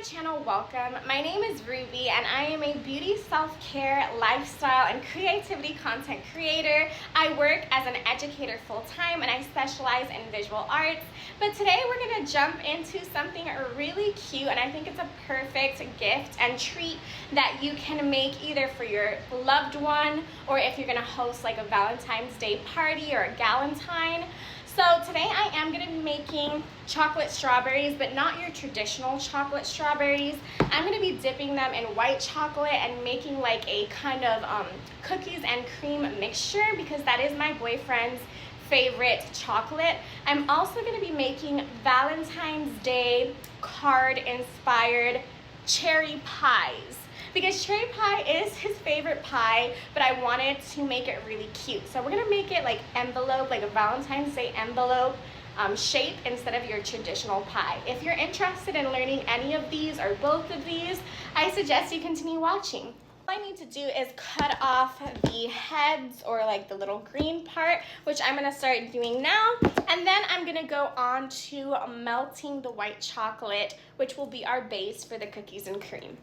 channel, welcome. My name is Ruby and I am a beauty, self-care, lifestyle, and creativity content creator. I work as an educator full-time and I specialize in visual arts. But today we're gonna jump into something really cute, and I think it's a perfect gift and treat that you can make either for your loved one or if you're gonna host like a Valentine's Day party or a galentine. So today I am going to be making chocolate strawberries, but not your traditional chocolate strawberries. I'm going to be dipping them in white chocolate and making like a kind of cookies and cream mixture because that is my boyfriend's favorite chocolate. I'm also going to be making Valentine's Day card inspired cherry pies, because cherry pie is his favorite pie, but I wanted to make it really cute. So we're gonna make it like envelope, like a Valentine's Day envelope shape instead of your traditional pie. If you're interested in learning any of these or both of these, I suggest you continue watching. All I need to do is cut off the heads or like the little green part, which I'm gonna start doing now. And then I'm gonna go on to melting the white chocolate, which will be our base for the cookies and cream.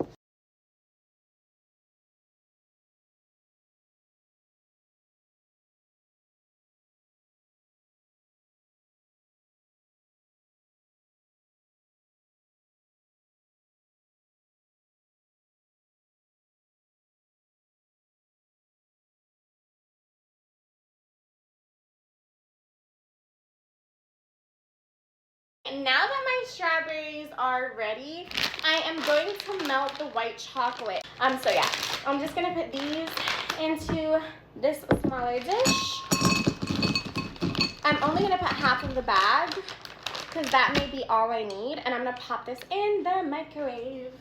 Now that my strawberries are ready, I am going to melt the white chocolate. So yeah, I'm just gonna put these into this smaller dish. I'm only gonna put half of the bag because that may be all I need, and I'm gonna pop this in the microwave.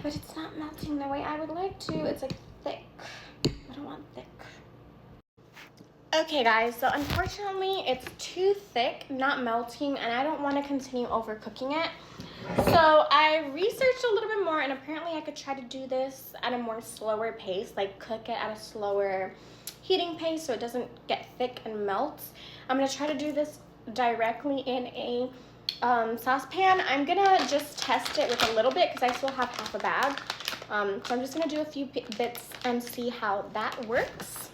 But it's not melting the way I would like to. It's like thick. I don't want thick. Okay guys, so unfortunately it's too thick, not melting, and I don't want to continue overcooking it. So I researched a little bit more, and apparently I could try to do this at a more slower pace, like cook it at a slower heating pace so it doesn't get thick and melts. I'm going to try to do this directly in a saucepan. I'm going to just test it with a little bit because I still have half a bag. So I'm just going to do a few bits and see how that works.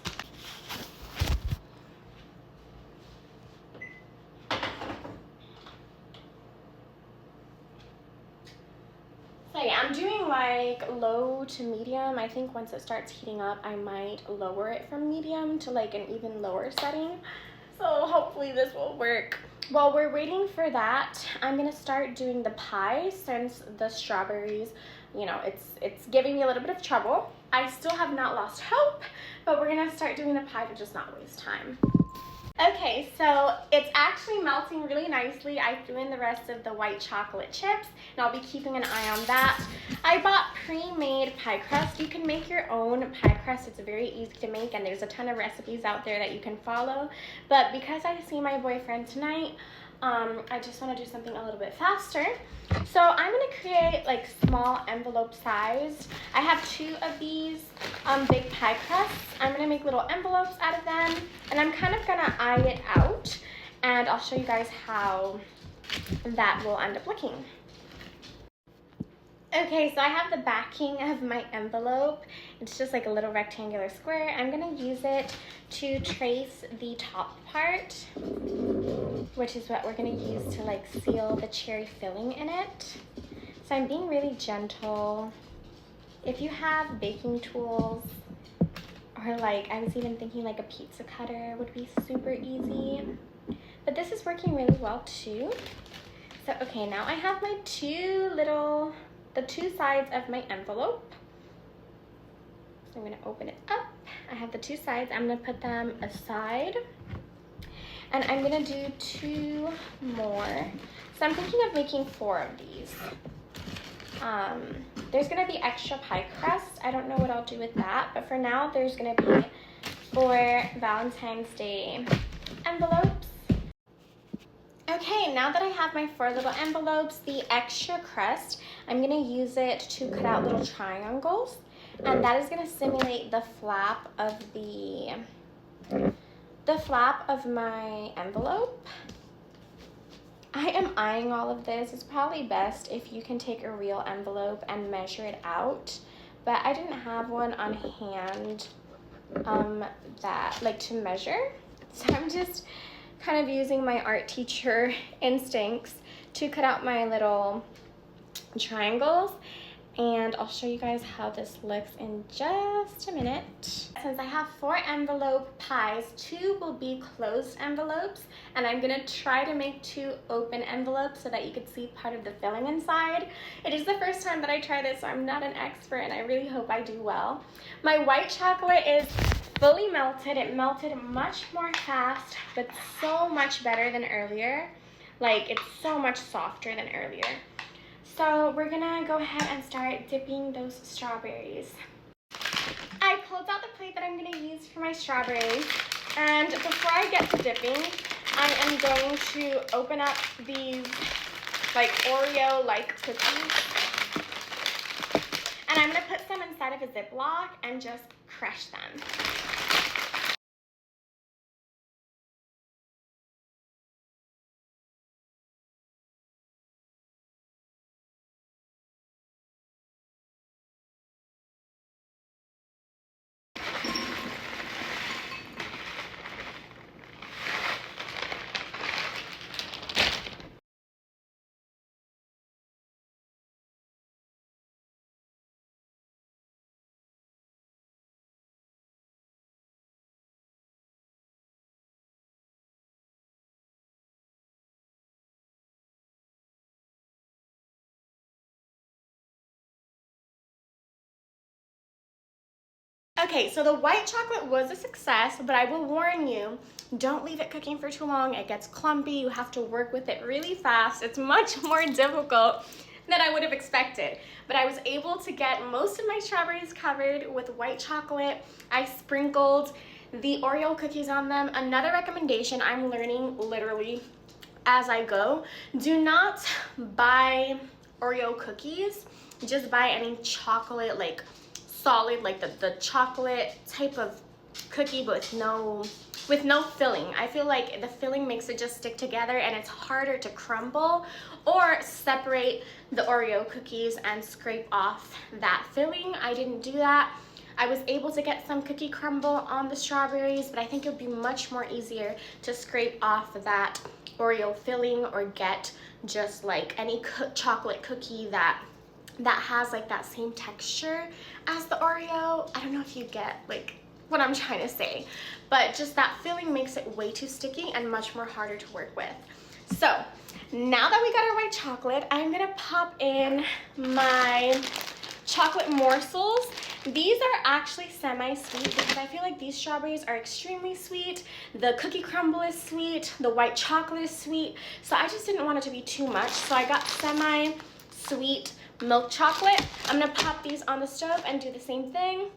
So yeah, I'm doing like low to medium. I think once it starts heating up, I might lower it from medium to like an even lower setting. So hopefully this will work. While we're waiting for that, I'm gonna start doing the pie since the strawberries, you know, it's giving me a little bit of trouble. I still have not lost hope, but we're gonna start doing the pie to just not waste time. Okay, so it's actually melting really nicely. I threw in the rest of the white chocolate chips, and I'll be keeping an eye on that. I bought pre-made pie crust. You can make your own pie crust. It's very easy to make, and there's a ton of recipes out there that you can follow. But because I see my boyfriend tonight, I just want to do something a little bit faster. So I'm going to create like small envelope sized. I have 2 of these big pie crusts. I'm going to make little envelopes out of them, and I'm kind of going to eye it out, and I'll show you guys how that will end up looking. Okay, so I have the backing of my envelope. It's just like a little rectangular square. I'm gonna use it to trace the top part, which is what we're gonna use to like seal the cherry filling in it. So I'm being really gentle. If you have baking tools, or like, I was even thinking like a pizza cutter would be super easy. But this is working really well too. So okay, now I have my the two sides of my envelope. So I'm gonna open it up. I have the 2 sides. I'm gonna put them aside. And I'm gonna do 2 more. So I'm thinking of making 4 of these. There's gonna be extra pie crust. I don't know what I'll do with that, but for now there's gonna be 4 Valentine's Day envelopes. Okay, now that I have my 4 little envelopes, the extra crust, I'm gonna use it to cut out little triangles, and that is gonna simulate the flap of the the flap of my envelope. I am eyeing all of this. It's probably best if you can take a real envelope and measure it out, but I didn't have one on hand that like to measure, so I'm just kind of using my art teacher instincts to cut out my little triangles, and I'll show you guys how this looks in just a minute. Since I have 4 envelope pies, 2 will be closed envelopes, and I'm gonna try to make 2 open envelopes so that you can see part of the filling inside. It is the first time that I try this, so I'm not an expert, and I really hope I do well. My white chocolate is fully melted. It melted much more fast, but so much better than earlier. Like, it's so much softer than earlier. So we're gonna go ahead and start dipping those strawberries. I pulled out the plate that I'm gonna use for my strawberries, and before I get to dipping, I am going to open up these like Oreo-like cookies, and I'm gonna put some inside of a Ziploc and just crush them. Okay, so the white chocolate was a success, but I will warn you, don't leave it cooking for too long. It gets clumpy. You have to work with it really fast. It's much more difficult than I would have expected. But I was able to get most of my strawberries covered with white chocolate. I sprinkled the Oreo cookies on them. Another recommendation, I'm learning literally as I go, do not buy Oreo cookies. Just buy any chocolate, like solid, like the chocolate type of cookie, but with no filling. I feel like the filling makes it just stick together, and it's harder to crumble or separate the Oreo cookies and scrape off that filling. I didn't do that. I was able to get some cookie crumble on the strawberries, but I think it would be much more easier to scrape off that Oreo filling or get just like any chocolate cookie that has like that same texture as the Oreo. I don't know if you get like what I'm trying to say, but just that filling makes it way too sticky and much more harder to work with. So now that we got our white chocolate, I'm gonna pop in my chocolate morsels. These are actually semi-sweet because I feel like these strawberries are extremely sweet. The cookie crumble is sweet. The white chocolate is sweet. So I just didn't want it to be too much. So I got semi-sweet milk chocolate. I'm gonna pop these on the stove and do the same thing.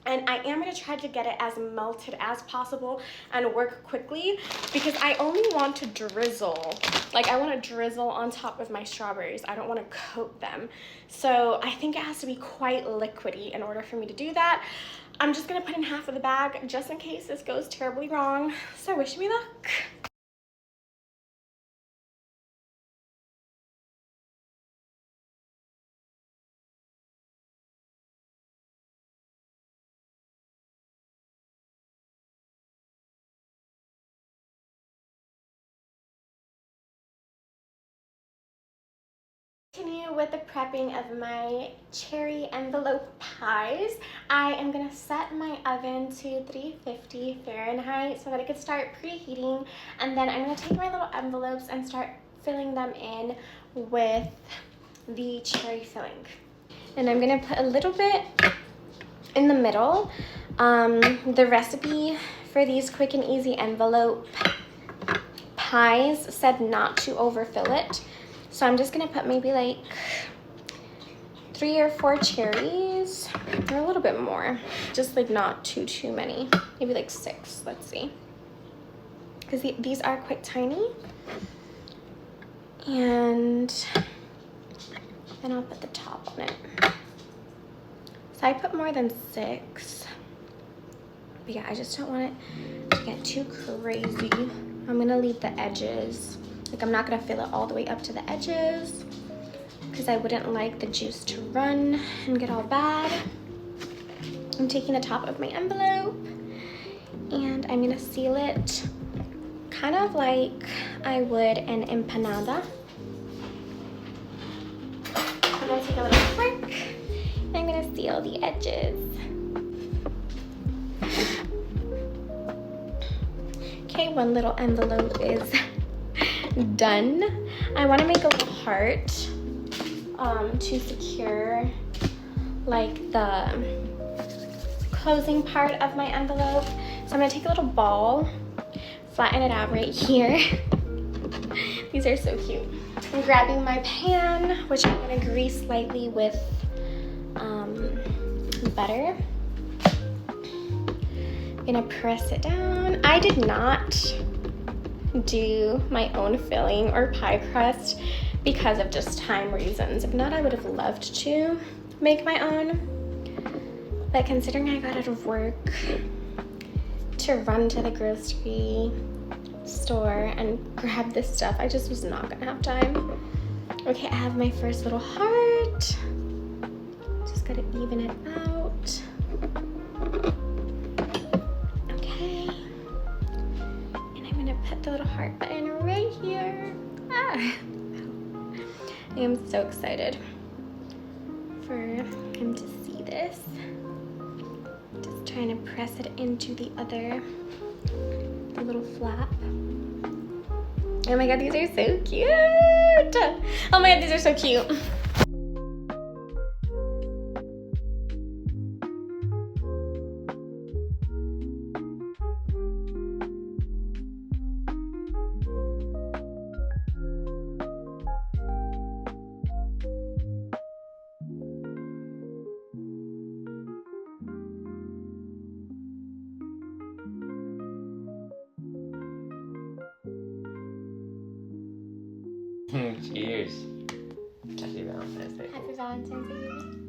And I am gonna try to get it as melted as possible and work quickly because I only want to drizzle. Like, I wanna drizzle on top of my strawberries. I don't wanna coat them. So I think it has to be quite liquidy in order for me to do that. I'm just gonna put in half of the bag just in case this goes terribly wrong. So wish me luck. Continue with the prepping of my cherry envelope pies. I am gonna set my oven to 350 Fahrenheit so that it could start preheating, and then I'm gonna take my little envelopes and start filling them in with the cherry filling. And I'm gonna put a little bit in the middle. The recipe for these quick and easy envelope pies said not to overfill it. So I'm just gonna put maybe like 3 or 4 cherries, or a little bit more, just like not too many, maybe like 6, let's see. Because these are quite tiny. And then I'll put the top on it. So I put more than 6. But yeah, I just don't want it to get too crazy. I'm gonna leave the edges. Like, I'm not gonna fill it all the way up to the edges because I wouldn't like the juice to run and get all bad. I'm taking the top of my envelope and I'm gonna seal it kind of like I would an empanada. I'm gonna take a little fork and I'm gonna seal the edges. Okay, one little envelope is done. I wanna make a little heart to secure like the closing part of my envelope. So I'm gonna take a little ball, flatten it out right here. These are so cute. I'm grabbing my pan, which I'm gonna grease lightly with butter. I'm gonna press it down. I did not do my own filling or pie crust because of just time reasons. If not, I would have loved to make my own. But considering I got out of work to run to the grocery store and grab this stuff, I just was not gonna have time. Okay, I have my first little heart. Just gotta even it out. Okay. And I'm gonna put the little heart button right here. Ah. I am so excited for him to see this. Just trying to press it into the little flap. Oh my god, these are so cute. Oh my god, these are so cute. Cheers. Happy Valentine's Day. Happy Valentine's Day.